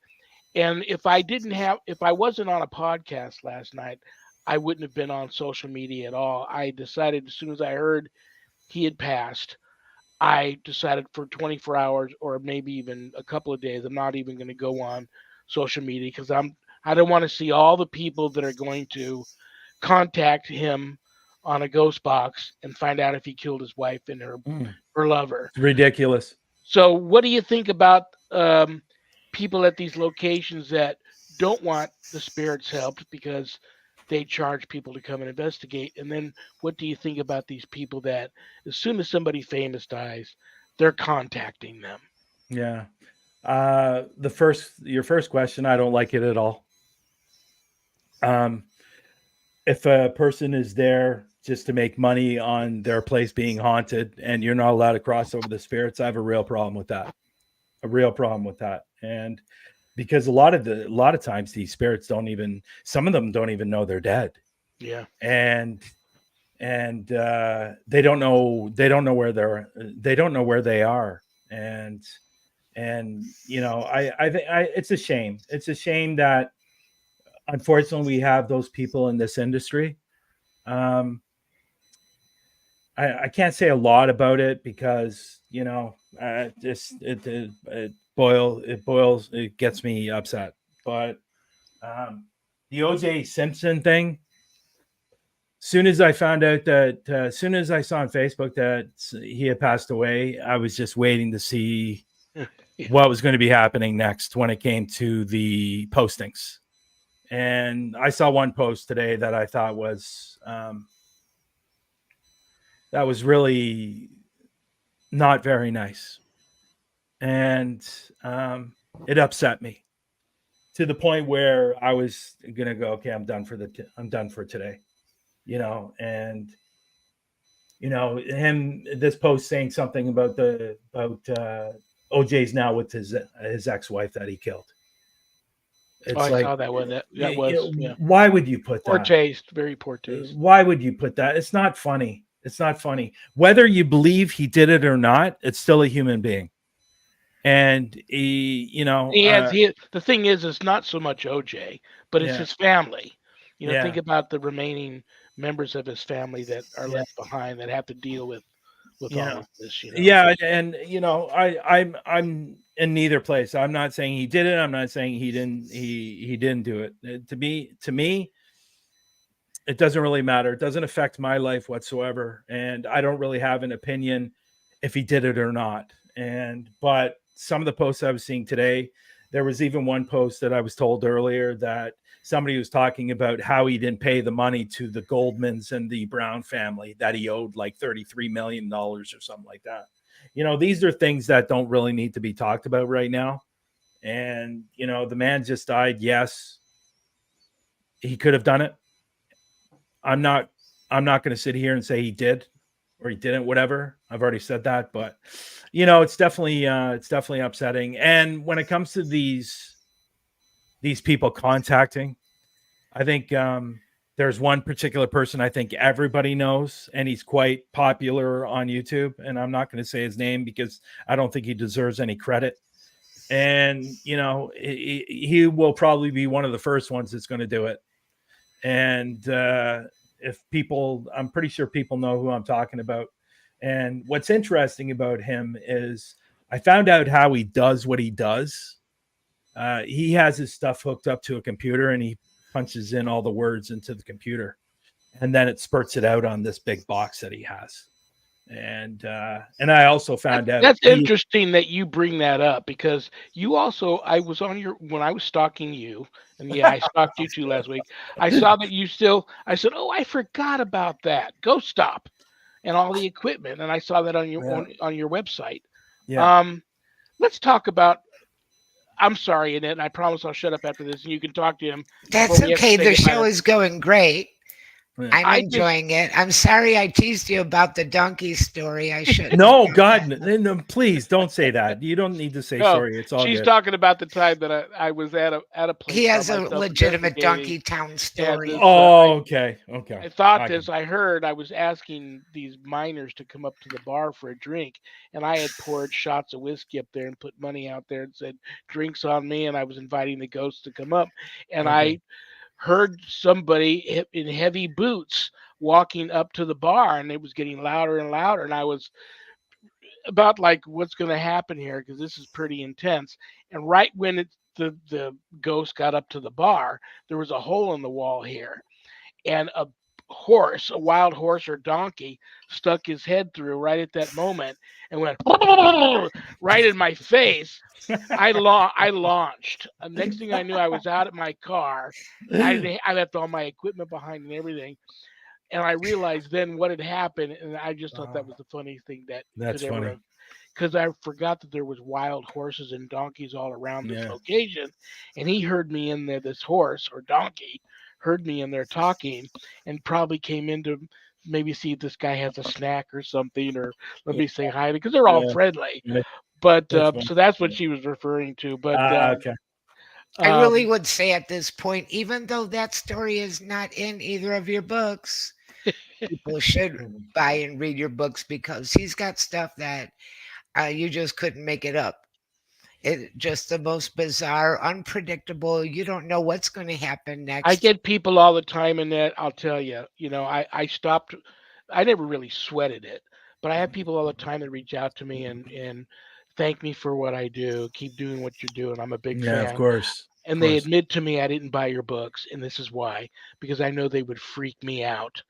and if I wasn't on a podcast last night, I wouldn't have been on social media at all. I decided as soon as I heard he had passed, I decided for 24 hours or maybe even a couple of days, I'm not even going to go on social media because I don't want to see all the people that are going to contact him on a ghost box and find out if he killed his wife and
Mm,
her lover.
it's ridiculous.
So, what do you think about people at these locations that don't want the spirits helped because they charge people to come and investigate? And then, what do you think about these people that, as soon as somebody famous dies, they're contacting them?
Yeah. Your first question, I don't like it at all. Um, if a person is there just to make money on their place being haunted and you're not allowed to cross over the spirits, I have a real problem with that. A real problem with that. And because a lot of times these spirits don't even, some of them don't even know they're dead.
Yeah,
And they don't know where they don't know where they are. And I think it's a shame. It's a shame that unfortunately we have those people in this industry. um I can't say a lot about it because just it boils, it gets me upset. But um the OJ Simpson thing, soon as I found out that as soon as I saw on Facebook that he had passed away, I was just waiting to see
yeah.
what was going to be happening next when it came to the postings. And I saw one post today that I thought that was really not very nice, and it upset me to the point where I was gonna go, okay, I'm done for today, and him this post saying something about OJ's now with his ex-wife that he killed.
Oh,
It's
I
like,
saw that one. That was, yeah,
why would you put
poor
that?
taste, very poor taste.
Why would you put that? It's not funny. It's not funny. Whether you believe he did it or not, it's still a human being. And
The thing is, it's not so much OJ, but it's
yeah,
his family. Think
yeah,
about the remaining members of his family that are
yeah,
left behind that have to deal with all
yeah,
of this.
yeah. And I'm in neither place. I'm not saying he did it. I'm not saying he didn't do it. To me, it doesn't really matter. It doesn't affect my life whatsoever. And I don't really have an opinion if he did it or not. But some of the posts I was seeing today, there was even one post that I was told earlier that somebody was talking about how he didn't pay the money to the Goldmans and the Brown family, that he owed like $33 million or something like that. These are things that don't really need to be talked about right now. And, the man just died. Yes, he could have done it. I'm not I'm not going to sit here and say he did or he didn't, whatever. I've already said that, but it's definitely upsetting. And when it comes to these people contacting, I think there's one particular person I think everybody knows, and he's quite popular on YouTube. And I'm not going to say his name because I don't think he deserves any credit. And he will probably be one of the first ones that's going to do it. And if people, I'm pretty sure people know who I'm talking about. And what's interesting about him is I found out how he does what he does. He has his stuff hooked up to a computer and he punches in all the words into the computer, and then it spurts it out on this big box that he has. And I also found out
That's
he
interesting that you bring that up because you also I was on your when I was stalking you, and yeah, I stalked you too last week. I saw that you still. I said, "Oh, I forgot about that. Go stop and all the equipment," and I saw that on your
yeah
on your website.
yeah
Um, let's talk about. I'm sorry, Annette, and I promise I'll shut up after this, and you can talk to him before
That's
we have to
okay.
say
The
goodbye.
show is going great.
Yeah.
I'm
I just
enjoying it. I'm sorry I teased you about the donkey story. I shouldn't have
No,
done
God,
that.
no, please don't say that. You don't need to say
no.
sorry. It's all
She's
good.
talking about the time that I was at a
He
place by
has a
myself
legitimate
investigating,
Donkey Town
and
story.
this
Oh, okay, okay.
I thought
I
this.
can.
I heard I was asking these miners to come up to the bar for a drink, and I had poured shots of whiskey up there and put money out there and said drinks on me, and I was inviting the ghosts to come up, and
Okay.
I heard somebody in heavy boots walking up to the bar, and it was getting louder and louder, and I was about like, what's going to happen here, because this is pretty intense. And right when the ghost got up to the bar, there was a hole in the wall here, and a horse, a wild horse or donkey, stuck his head through right at that moment and went right in my face. I launched. Next thing I knew, I was out at my car. I left all my equipment behind and everything. And I realized then what had happened, and I just thought that was the funniest thing that
That's
could ever
funny.
have, because I forgot that there was wild horses and donkeys all around this
Yeah.
location, and he heard me in there. This horse or donkey heard me in there talking, and probably came in to maybe see if this guy has a snack or something, or let
Yeah.
me say hi, because they're all
Yeah.
friendly.
Yeah.
But
That's funny.
so that's what she was referring to. But
Okay.
I really
um,
would say at this point, even though that story is not in either of your books, people should buy and read your books because he's got stuff that you just couldn't make it up. It just the most bizarre, unpredictable. You don't know what's going to happen
I
next.
get people all the time in that. I'll tell you, I stopped. I never really sweated it, but I have people all the time that reach out to me and thank me for what I do. Keep doing what you're doing. I'm a big
Yeah, of
fan.
course. Of
And they
course.
admit to me I didn't buy your books, and this is why, because I know they would freak me out.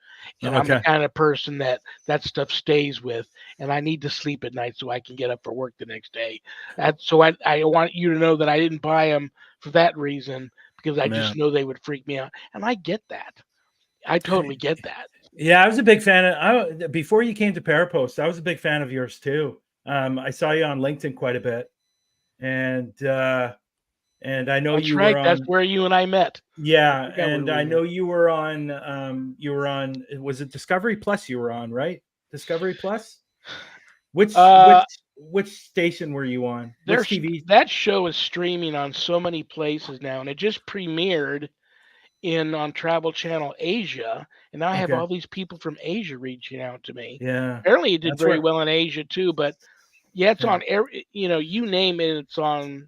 And I'm the
Okay.
kind of person that stuff stays with, and I need to sleep at night so I can get up for work the next day. I want you to know that I didn't buy them for that reason, because I
Yeah.
just know they would freak me out, and I get that. I totally get that.
Yeah, I was a big fan of before you came to Parapost, I was a big fan of yours too. I saw you on LinkedIn quite a bit. And I know
That's
you were
right. That's
on.
where you and I met. I
Yeah,
forgot where
and
we
I
met.
know you were on was it Discovery Plus you were on, right? Discovery Plus? Which which
Uh,
which station were you on? Which
there's
TV?
that show is streaming on so many places now, and it just premiered in on Travel Channel Asia, and now I have
Okay.
all these people from Asia reaching out to me.
Yeah.
Apparently, it did
That's
very
where
well in Asia too. But yeah, it's
yeah.
on every. You name it, it's
That's
on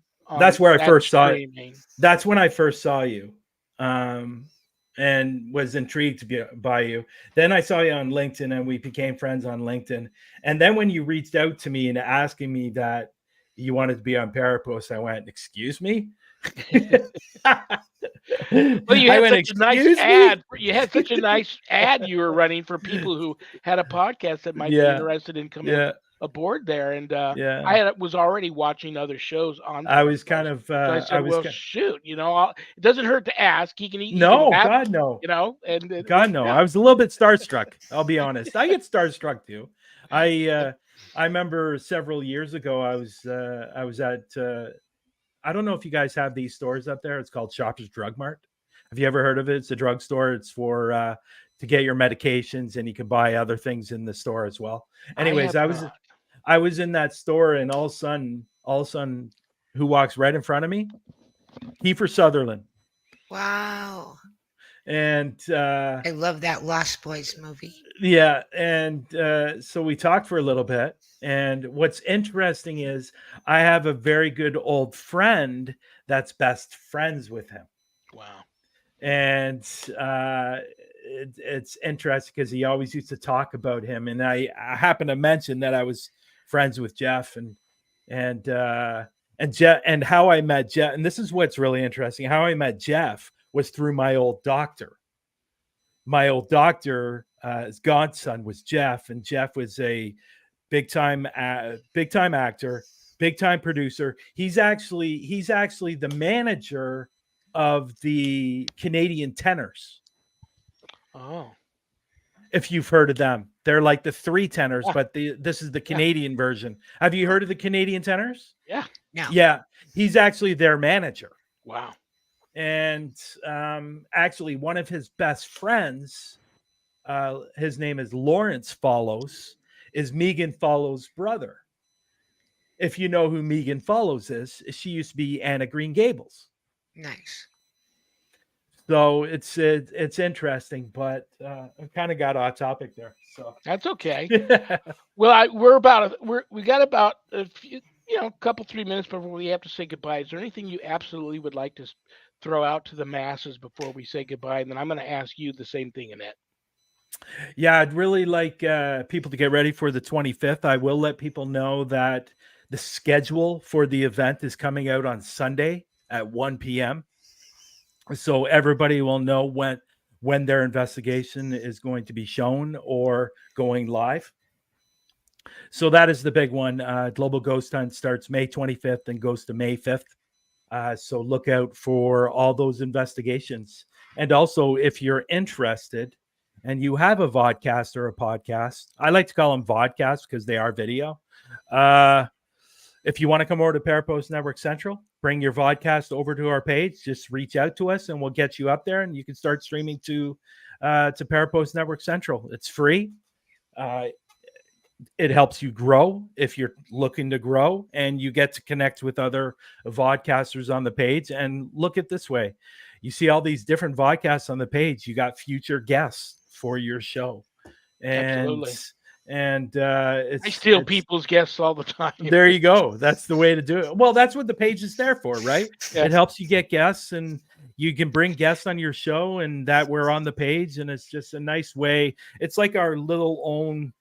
where I
that
first saw it.
streaming.
That's when I first saw you. And was intrigued by you. Then I saw you on LinkedIn and we became friends on LinkedIn. And then when you reached out to me and asking me that you wanted to be on Parapost, I went, "Excuse me?"
Well, you
I
had
went,
such a nice
"Excuse me?"
ad. You had such a nice ad you were running for people who had a podcast that might be
Yeah.
interested in coming
Yeah.
aboard there. And
Yeah.
was already watching other shows on
I was kind
Parapost,
of
so I
I
said,
was
"Well,
kind
shoot, it doesn't hurt to ask. He can
No,
ask,
God no.
and it
God
worked
no. I
out."
was a little bit starstruck. I'll be honest. I get starstruck too. I uh, I remember several years ago. I was at. I don't know if you guys have these stores up there. It's called Shoppers Drug Mart. Have you ever heard of it? It's a drugstore. It's for to get your medications, and you can buy other things in the store as well.
I
Anyways,
have
I was
not.
I was in that store, and all of a sudden, who walks right in front of me? Kiefer Sutherland,
Wow.
and
I love that Lost Boys movie.
yeah, and so we talked for a little bit. And what's interesting is I have a very good old friend that's best friends with him.
Wow.
And it's interesting because he always used to talk about him. And I happen to mention that I was friends with Jeff and Jeff, and how I met Jeff. And this is what's really interesting. How I met Jeff was through my old doctor. My old doctor, his godson was Jeff, and Jeff was a big time actor, big time producer. He's actually the manager of the Canadian Tenors.
Oh,
if you've heard of them. They're like the Three Tenors,
Yeah.
but this is the
Yeah.
Canadian version. Have you heard of the Canadian Tenors?
Yeah.
No.
Yeah, he's actually their manager.
Wow.
And actually, one of his best friends, his name is Lawrence Follows, is Megan Follows' brother. If you know who Megan Follows is, she used to be Anna Green Gables.
Nice.
So it's interesting, but I kind of got off topic there. So
That's okay. Well, we got about a few, couple 3 minutes before we have to say goodbye. Is there anything you absolutely would like to throw out to the masses before we say goodbye? And then I'm going to ask you the same thing, Annette.
Yeah, I'd really like people to get ready for the 25th. I will let people know that the schedule for the event is coming out on Sunday at 1 p.m. So everybody will know when their investigation is going to be shown or going live. So that is the big one. Global Ghost Hunt starts May 25th and goes to May 5th. So look out for all those investigations. And also, if you're interested and you have a vodcast or a podcast, I like to call them vodcasts because they are video. If you want to come over to Parapost Network Central, bring your vodcast over to our page. Just reach out to us and we'll get you up there and you can start streaming to Parapost Network Central. It's free. It helps you grow if you're looking to grow, and you get to connect with other vodcasters on the page. And look at this way. You see all these different vodcasts on the page. You got future guests for your show.
Absolutely.
And
I steal people's guests all the time.
There you go. That's the way to do it. Well, that's what the page is there for, right?
Yeah.
It helps you get guests, and you can bring guests on your show, and that we're on the page. And it's just a nice way. It's like our little own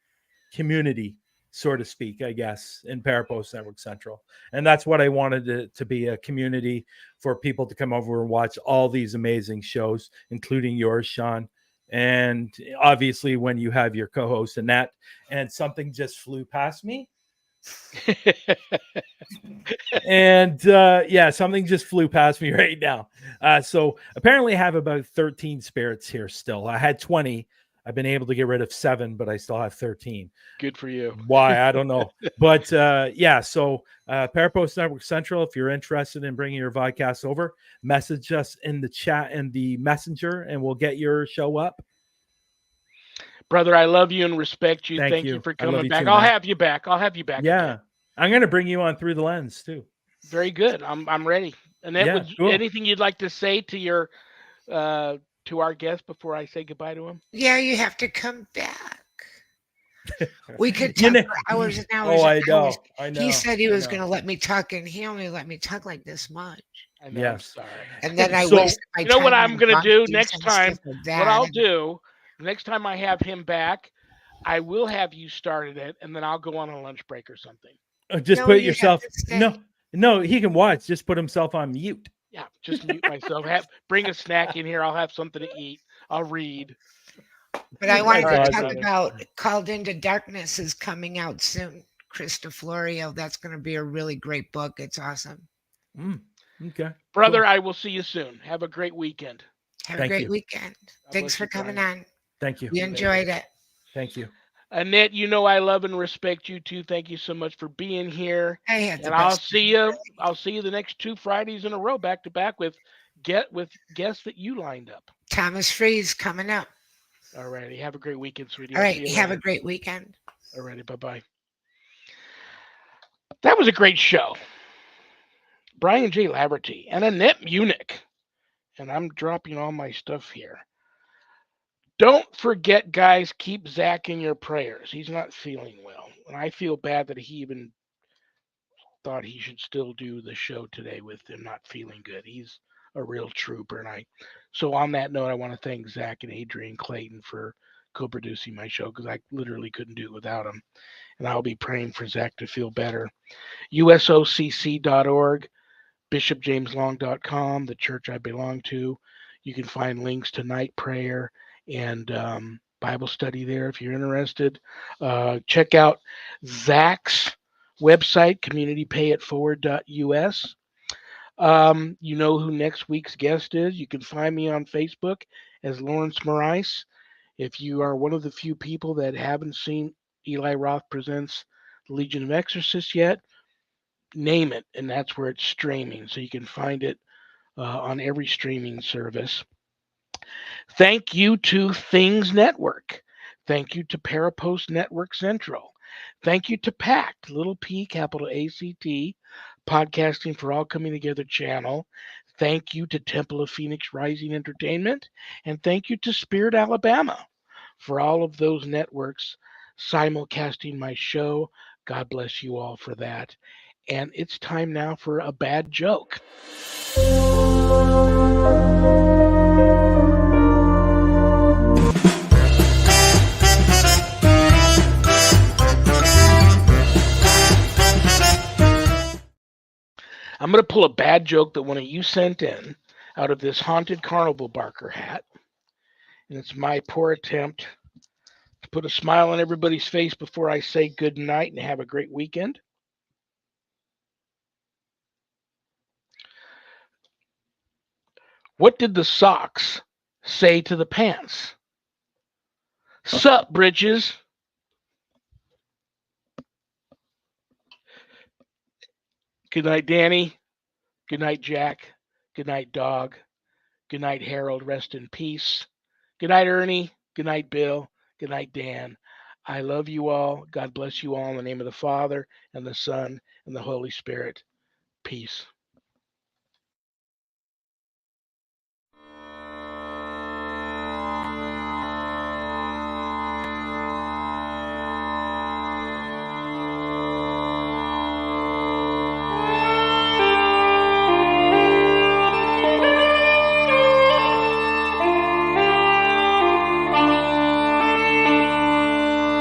community, so to speak, I guess, in Parapost Network Central. And that's what I wanted it to be, a community for people to come over and watch all these amazing shows, including yours, Shawn. And obviously, when you have your co-host Annette, and something just flew past me. And something just flew past me right now. So apparently I have about 13 spirits here still. I had 20. I've been able to get rid of 7, but I still have 13.
Good for you.
Why? I don't know. But so Parapost Network Central, if you're interested in bringing your vodcast over, message us in the chat and the messenger, and we'll get your show up.
Brother, I love you and respect you.
Thank
you
you
for coming
you
back.
too,
I'll
man.
have you back.
Yeah.
Again.
I'm going to bring you on Through the Lens too.
Very good. I'm ready. Annette,
cool.
Anything you'd like to say to your to our guest before I say goodbye to him?
Yeah, you have to come back. We could talk for hours and hours.
Oh,
and hours.
I know.
He said he was going to let me talk, and he only let me talk like this much.
I know.
Yes.
I'm sorry.
And then I
So,
wasted my time.
You know what I'm going to do next
and
time?
stuff like
What
that.
I'll do next time I have him back, I will have you started it, and then I'll go on a lunch break or something.
Just
No,
put
you
yourself.
have to stay.
No, he can watch. Just put himself on mute.
Yeah, just mute myself. Bring a snack in here. I'll have something to eat. I'll read.
But I wanted
All right,
to talk
brother.
about Called Into Darkness is coming out soon. Krista Florio. That's going to be a really great book. It's awesome.
Okay.
Brother,
Cool.
I will see you soon. Have a great weekend.
Have
Thank
a great
you.
weekend. Thanks
bless
for
you,
coming
Brian.
on.
Thank you.
We enjoyed it.
Thank you.
Annette, you know I love and respect you too. Thank you so much for being here.
I had the
And I'll
best.
see you. I'll see you the next 2 Fridays in a row, back to back with guests that you lined up.
Thomas Freeze coming up.
All righty. Have a great weekend, sweetie.
All
I'll
right.
see you
Have a
later.
great weekend.
All righty. Bye-bye. That was a great show. Bryan J. Laverty and Annette Munich. And I'm dropping all my stuff here. Don't forget, guys, keep Zach in your prayers. He's not feeling well. And I feel bad that he even thought he should still do the show today with him not feeling good. He's a real trooper. So on that note, I want to thank Zach and Adrian Clayton for co-producing my show, because I literally couldn't do it without them. And I'll be praying for Zach to feel better. usocc.org, bishopjameslong.com, the church I belong to. You can find links to night prayer and Bible study there if you're interested. Check out Zach's website, communitypayitforward.us. You know who next week's guest is. You can find me on Facebook as Lawrence Morais. If you are one of the few people that haven't seen Eli Roth Presents The Legion of Exorcists yet, name it, and that's where it's streaming. So you can find it on every streaming service. Thank you to Things Network. Thank you to Parapost Network Central. Thank you to PACT, little p, capital ACT, Podcasting for All Coming Together channel. Thank you to Temple of Phoenix Rising Entertainment. And thank you to Spirit Alabama for all of those networks simulcasting my show. God bless you all for that. And it's time now for a bad joke. I'm going to pull a bad joke that one of you sent in out of this haunted carnival barker hat. And it's my poor attempt to put a smile on everybody's face before I say good night and have a great weekend. What did the socks say to the pants? Sup, britches? Good night, Danny. Good night, Jack. Good night, dog. Good night, Harold. Rest in peace. Good night, Ernie. Good night, Bill. Good night, Dan. I love you all. God bless you all in the name of the Father and the Son and the Holy Spirit. Peace.